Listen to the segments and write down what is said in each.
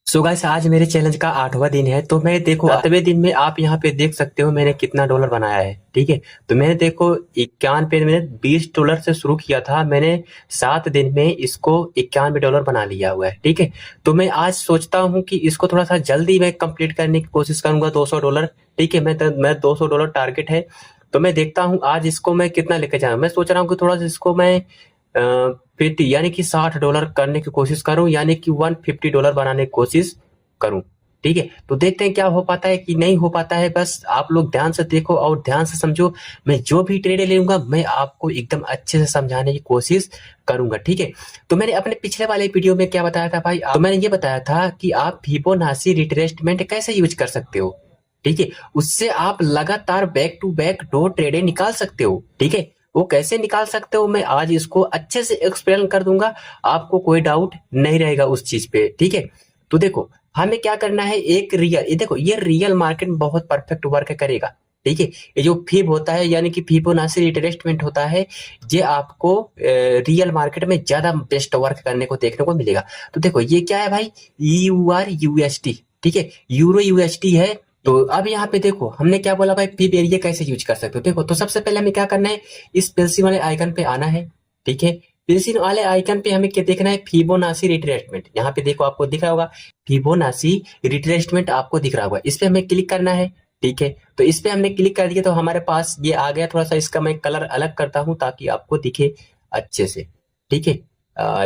So guys आज मेरे challenge का 8वां दिन है। तो मैं देखो 8वें दिन में आप यहाँ पे देख सकते हो मैंने कितना डॉलर बनाया है। ठीक है, तो मैंने देखो 51 पे मैंने $20 से शुरू किया था। मैंने 7 दिन में इसको $91 बना लिया हुआ है। ठीक है, तो मैं आज सोचता हूँ कि इसको थोड़ा सा जल्दी मैं कंप्लीट करने की कोशिश करूंगा। $200। ठीक है, मैं $200 टारगेट है। तो मैं देखता हूँ आज इसको मैं कितना लेके जाऊँ। मैं सोच रहा हूँ कि थोड़ा सा इसको मैं 50 यानी कि $60 करने की कोशिश करूं, यानी कि $150 बनाने की कोशिश करूं। ठीक है, तो देखते हैं क्या हो पाता है कि नहीं हो पाता है। बस आप लोग ध्यान से देखो और ध्यान से समझो। मैं जो भी ट्रेड लूंगा मैं आपको एकदम अच्छे से समझाने की कोशिश करूंगा। ठीक है, तो मैंने अपने पिछले वाले वीडियो में क्या बताया था भाई, तो मैंने ये बताया था कि आप फिबोनाची रिट्रेसमेंट कैसे यूज कर सकते हो। ठीक है, उससे आप लगातार बैक टू बैक दो ट्रेडे निकाल सकते हो। ठीक है, वो कैसे निकाल सकते हो मैं आज इसको अच्छे से एक्सप्लेन कर दूंगा। आपको कोई डाउट नहीं रहेगा उस चीज पे। ठीक है, तो देखो हमें क्या करना है, एक रियल, ये देखो ये रियल मार्केट में बहुत परफेक्ट वर्क करेगा। ठीक है, ये जो फिब होता है यानी कि फिबोनाची रिट्रेसमेंट होता है, ये आपको रियल मार्केट में ज्यादा बेस्ट वर्क करने को देखने को मिलेगा। तो देखो ये क्या है भाई, EUR USD। ठीक है, यूरो USD है। तो अब यहाँ पे देखो हमने क्या बोला भाई, फिब एरिया कैसे यूज कर सकते हो। देखो तो सबसे पहले हमें क्या करना है, इस पेंसिल वाले आइकन पे आना है। ठीक है, पेंसिल वाले आइकन पे हमें क्या देखना है, फिबोनाची रिट्रेसमेंट। यहाँ पे देखो आपको दिख रहा होगा फिबोनाची रिट्रेसमेंट, आपको दिख रहा होगा। इस पे हमें क्लिक करना है। ठीक है, तो इस पे हमने क्लिक कर दिया तो हमारे पास ये आ गया। थोड़ा सा इसका मैं कलर अलग करता हूँ ताकि आपको दिखे अच्छे से। ठीक है,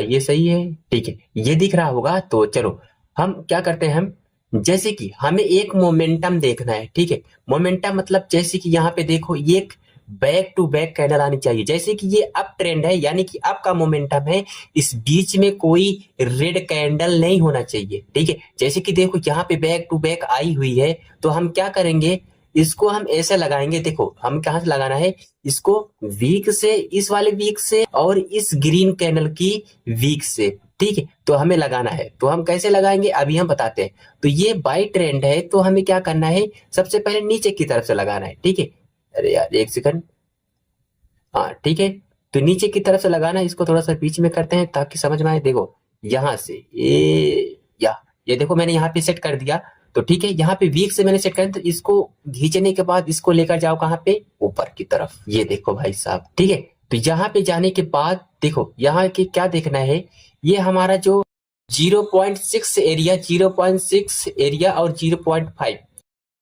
ये सही है। ठीक है, ये दिख रहा होगा। तो चलो हम क्या करते हैं, हम जैसे कि हमें एक मोमेंटम देखना है। ठीक है, मोमेंटम मतलब जैसे कि यहाँ पे देखो ये एक बैक टू बैक कैंडल आनी चाहिए। जैसे कि ये अप ट्रेंड है यानी कि अप का मोमेंटम है, इस बीच में कोई रेड कैंडल नहीं होना चाहिए। ठीक है, जैसे कि देखो यहाँ पे बैक टू बैक आई हुई है, तो हम क्या करेंगे, इसको हम ऐसे लगाएंगे। देखो हम कहाँ से लगाना है इसको, वीक से, इस वाले वीक से और इस ग्रीन कैंडल की वीक से। ठीक है, तो हमें लगाना है। तो हम कैसे लगाएंगे अभी हम बताते हैं। तो ये बाई ट्रेंड है, तो हमें क्या करना है, सबसे पहले नीचे की तरफ से लगाना है। ठीक है, अरे यार एक सेकंड, हाँ ठीक है, तो नीचे की तरफ से लगाना है। इसको थोड़ा सा बीच में करते हैं ताकि समझ में आए। देखो यहाँ से ये देखो मैंने यहाँ पे सेट कर दिया। तो ठीक है, यहाँ पे वीक से मैंने सेट कर दिया, तो इसको खींचने के बाद इसको लेकर जाओ कहाँ पे, ऊपर की तरफ। ये देखो भाई साहब। ठीक है, तो यहाँ पे जाने के बाद देखो यहाँ के क्या देखना है, ये हमारा जो 0.6 एरिया, 0.6 एरिया और 0.5।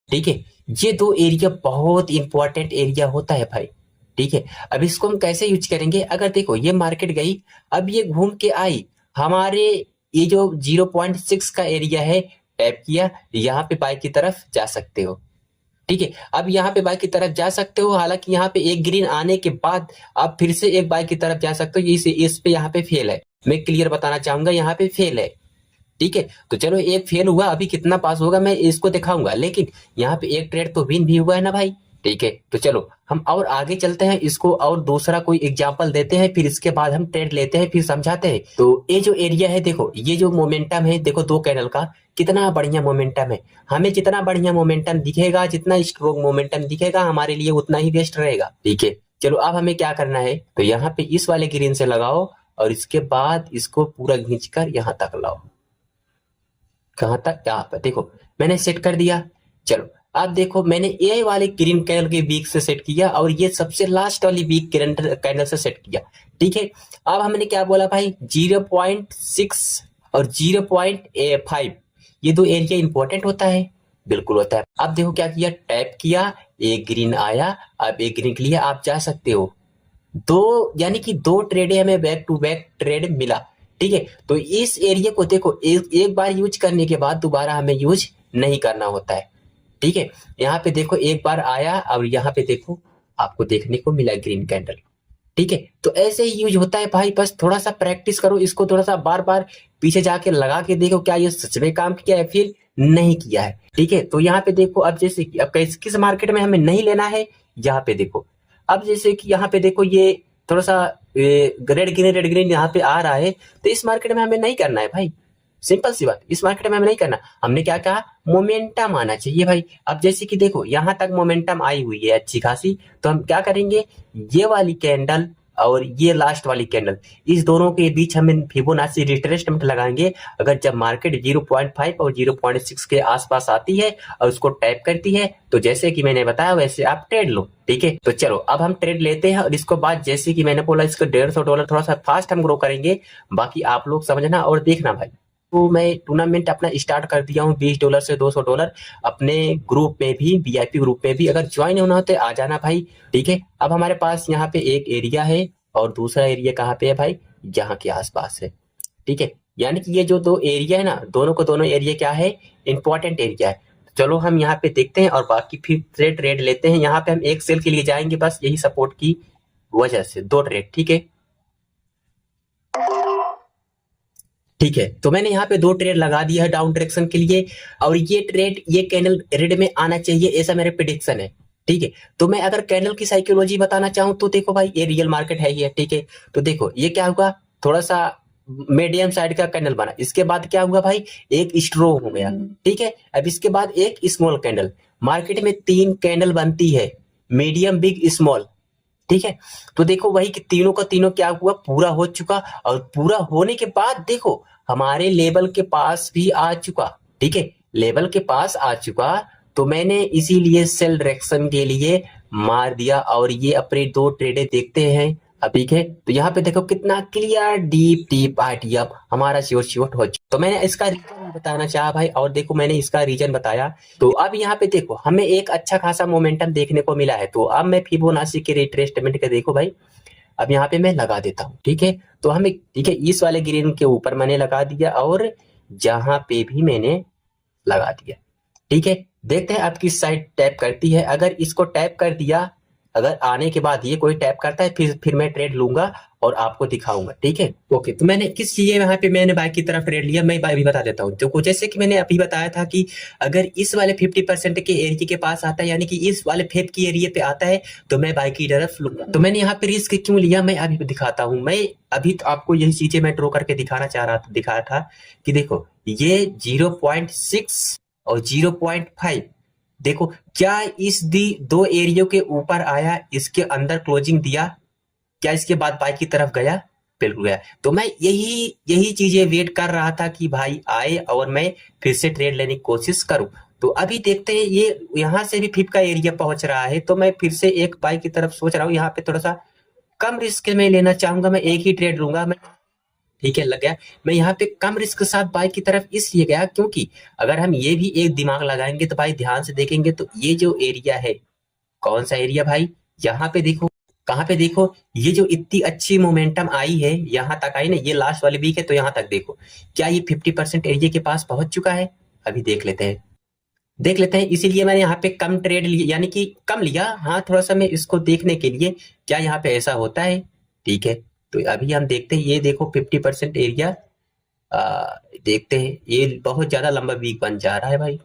ठीक है, ये दो एरिया बहुत इंपॉर्टेंट एरिया होता है भाई। ठीक है, अब इसको हम कैसे यूज करेंगे, अगर देखो ये मार्केट गई, अब ये घूम के आई हमारे, ये जो 0.6 का एरिया है, टैप किया, यहाँ पे बाई की तरफ जा सकते हो। ठीक है, अब यहाँ पे बाई की तरफ जा सकते हो। हालांकि यहाँ पे एक ग्रीन आने के बाद आप फिर से एक बाई की तरफ जा सकते हो। इस पे यहाँ पे फेल है, मैं क्लियर बताना चाहूंगा, यहाँ पे फेल है। ठीक है, तो चलो एक फेल हुआ, अभी कितना पास होगा मैं इसको दिखाऊंगा, लेकिन यहाँ पे एक ट्रेड तो विन भी हुआ है ना भाई। ठीक है, तो चलो हम और आगे चलते हैं, इसको और दूसरा कोई एग्जांपल देते हैं, फिर इसके बाद हम ट्रेड लेते हैं, फिर समझाते हैं। तो ये जो एरिया है देखो, ये जो मोमेंटम है देखो दो कैंडल का, कितना बढ़िया मोमेंटम है। हमें जितना बढ़िया मोमेंटम दिखेगा, जितना स्ट्रोंग मोमेंटम दिखेगा, हमारे लिए उतना ही बेस्ट रहेगा। ठीक है, चलो अब हमें क्या करना है, तो यहाँ पे इस वाले ग्रीन से लगाओ और इसके बाद इसको पूरा खींचकर यहाँ तक लाओ। कहाँ तक, यहाँ पर देखो मैंने सेट कर दिया। चलो अब देखो मैंने ये वाले ग्रीन कैंडल के वीक से सेट किया और ये सबसे लास्ट वाली वीक कैंडल से सेट किया। ठीक है, अब हमने क्या बोला भाई, 0.6 और 0.5, ये दो एरिया इंपॉर्टेंट होता है, बिल्कुल होता है। अब देखो क्या किया, टैप किया, एक ग्रीन आया, अब एक ग्रीन के लिए आप जा सकते हो। दो यानी कि दो ट्रेडे हमें बैक टू बैक ट्रेड मिला। ठीक है, तो इस एरिया को देखो एक बार यूज करने के बाद दोबारा हमें यूज नहीं करना होता है। ठीक है, यहाँ पे देखो एक बार आया और यहाँ पे देखो आपको देखने को मिला ग्रीन कैंडल। ठीक है, तो ऐसे ही यूज होता है भाई, बस थोड़ा सा प्रैक्टिस करो, इसको थोड़ा सा बार बार पीछे जाके लगा के देखो क्या ये सच में काम किया है फिर नहीं किया है। ठीक है, तो यहाँ पे देखो अब जैसे कि अब किस मार्केट में हमें नहीं लेना है, यहाँ पे देखो। अब जैसे कि यहाँ पे देखो ये थोड़ा सा रेड ग्रीन यहाँ पे आ रहा है, तो इस मार्केट में हमें नहीं करना है भाई। सिंपल सी बात, इस मार्केट में हमें नहीं करना। हमने क्या कहा, मोमेंटम आना चाहिए भाई। अब जैसे कि देखो यहाँ तक मोमेंटम आई हुई है अच्छी खासी, तो हम क्या करेंगे, ये वाली कैंडल और ये लास्ट वाली कैंडल, इस दोनों के बीच हम फिबोनाची रिट्रेसमेंट लगाएंगे। अगर जब मार्केट 0.5 और 0.6 के आसपास आती है और उसको टैप करती है तो जैसे कि मैंने बताया वैसे आप ट्रेड लो, ठीक है। तो चलो अब हम ट्रेड लेते हैं और इसको बाद जैसे कि मैंने बोला इसको $150 थोड़ा सा फास्ट हम ग्रो करेंगे, बाकी आप लोग समझना और देखना भाई। तो मैं टूर्नामेंट अपना स्टार्ट कर दिया हूँ $20 से $200 अपने ग्रुप में भी, वीआईपी ग्रुप में भी। अगर ज्वाइन होना हो तो आ जाना भाई, ठीक है। अब हमारे पास यहाँ पे एक एरिया है और दूसरा एरिया कहाँ पे है भाई, यहाँ के आसपास है, ठीक है। यानी कि ये जो दो एरिया है ना, दोनों को दोनों एरिया क्या है, इंपॉर्टेंट एरिया है। चलो हम यहाँ पे देखते हैं और बाकी फिर ट्रेड लेते हैं। यहाँ पे हम एक सेल के लिए जाएंगे बस, यही सपोर्ट की वजह से 2 ट्रेड, ठीक है। ठीक है, तो मैंने यहाँ पे 2 ट्रेड लगा दिया है डाउन डायरेक्शन के लिए और ये ट्रेड ये कैंडल रेड में आना चाहिए, ऐसा मेरा प्रिडिक्शन है, ठीक है। तो मैं अगर कैंडल की साइकोलॉजी बताना चाहूँ तो देखो भाई ये रियल मार्केट है ये, ठीक है। तो देखो ये क्या हुआ, थोड़ा सा मीडियम साइड का कैंडल बना, इसके बाद क्या हुआ भाई, एक स्ट्रोंग हो गया, ठीक है। अब इसके बाद एक स्मॉल कैंडल, मार्केट में 3 कैंडल बनती है, मीडियम बिग स्मॉल, ठीक है। तो देखो वही कि तीनों का तीनों क्या हुआ, पूरा हो चुका और पूरा होने के बाद देखो हमारे लेवल के पास भी आ चुका, ठीक है, लेवल के पास आ चुका। तो मैंने इसीलिए सेल डायरेक्शन के लिए मार दिया और ये अपने 2 ट्रेडे देखते हैं अब, ठीक है। तो यहाँ पे देखो कितना क्लियर डीप डीप आईटीएफ हमारा श्योर हो चुका। तो मैंने इसका रीजन बताना चाहा भाई और देखो मैंने इसका रीजन बताया। तो अब यहाँ पे देखो हमें एक अच्छा खासा मोमेंटम देखने को मिला है। तो अब मैं फिबोनाची के रिट्रेसमेंट के देखो भाई, अब यहाँ पे मैं लगा देता हूँ, ठीक है। तो हमें, ठीक है, इस वाले ग्रीन के ऊपर मैंने लगा दिया और जहां पे भी मैंने लगा दिया, ठीक है। देखते हैं अब किस साइड टैप करती है। अगर इसको टैप कर दिया, अगर आने के बाद ये कोई टैप करता है फिर मैं ट्रेड लूंगा और आपको दिखाऊंगा, ठीक है। ओके, तो मैंने किस लिए यहाँ पे मैंने बाय की तरफ ट्रेड लिया, मैं अभी बता देता हूँ। तो जैसे कि मैंने अभी बताया था कि अगर इस वाले 50% के एरिया के पास आता है, यानी कि इस वाले फेब की एरिया पे आता है तो मैं बाय की तरफ लूंगा। तो मैंने यहाँ पे रिस्क क्यों लिया मैं अभी दिखाता हूँ। मैं अभी तो आपको यही चीजें मैं ड्रॉ करके दिखा रहा था कि देखो ये 0.6 और 0.5, देखो क्या इस 2 एरियो के ऊपर आया, इसके अंदर क्लोजिंग दिया, क्या इसके बाद बाई की तरफ गया, बिल्कुल गया। तो मैं यही चीजें वेट कर रहा था कि भाई आए और मैं फिर से ट्रेड लेने की कोशिश करूं। तो अभी देखते हैं ये यहां से भी फिप का एरिया पहुंच रहा है, तो मैं फिर से एक बाई की तरफ सोच रहा हूँ। यहाँ पे थोड़ा सा कम रिस्क में लेना चाहूंगा, मैं एक ही ट्रेड लूंगा मैं, ठीक है, लग गया। मैं यहाँ पे कम रिस्क के साथ बाय की तरफ इसलिए गया क्योंकि अगर हम ये भी एक दिमाग लगाएंगे तो भाई ध्यान से देखेंगे तो ये जो एरिया है, कौन सा एरिया भाई, यहाँ पे देखो, कहाँ पे देखो, ये जो इतनी अच्छी मोमेंटम आई है यहाँ तक आई ना, ये लास्ट वाली वीक है तो यहाँ तक देखो, क्या ये 50% एरिया के पास पहुंच चुका है, अभी देख लेते हैं। इसीलिए मैंने यहाँ पे कम ट्रेड लिया, यानी कि कम लिया, हाँ थोड़ा सा मैं इसको देखने के लिए क्या यहाँ पे ऐसा होता है, ठीक है। तो अभी हम देखते हैं, ये देखो 50% एरिया, देखते हैं, ये बहुत ज्यादा लंबा वीक बन जा रहा है भाई।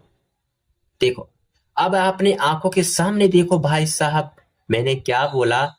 देखो अब आपने आंखों के सामने देखो भाई साहब, मैंने क्या बोला,